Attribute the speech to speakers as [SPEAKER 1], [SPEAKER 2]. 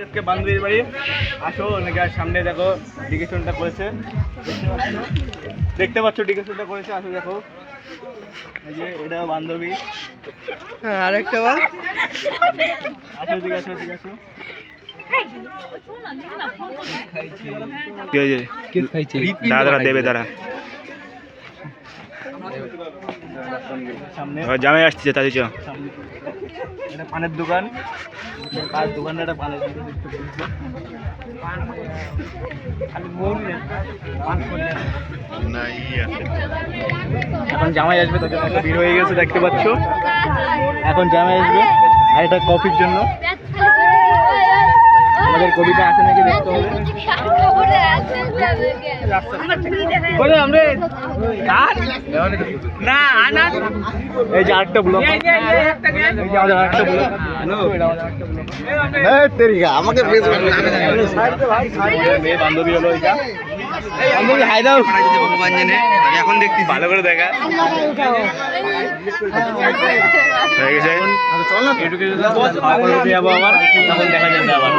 [SPEAKER 1] আজকে বান্ধবীর বাড়ি আসো, নাকি আর সামনে দেখো ডিকেশনটা করেছে, দেখতে পাচ্ছ ডিকেশনটা করেছে। আসো দেখো, এই যে এটা বান্ধবী।
[SPEAKER 2] হ্যাঁ, আরেকটা বল।
[SPEAKER 1] আসো ঠিক আছে, ঠিক আছে।
[SPEAKER 3] দাদা দেবে দাঁড়া,
[SPEAKER 1] সামনে
[SPEAKER 3] জামাই আসছে তাদের চ।
[SPEAKER 1] এটা পানের দোকান, কার দোকানে একটা পানের দোকান দেখতে পেয়েছি। এখন জামাই আসবে, তার জন্য একটা ভিড় হয়ে গেছে দেখতে পাচ্ছ। এখন জামাই আসবে আর এটা কফির জন্য। আমাদের কবিতা আছে নাকি দেখতে হবে। এই যে আরেকটা ব্লগ, আমাদের আরেকটা ব্লগ।
[SPEAKER 2] আমাকে
[SPEAKER 1] বান্ধবী হলো এটা।
[SPEAKER 2] হাই দাও।
[SPEAKER 3] এখন দেখতে ভালো করে দেখা হয়ে গেছে।
[SPEAKER 1] এটুকু যাবো আবার, তখন দেখা যাবে আবার।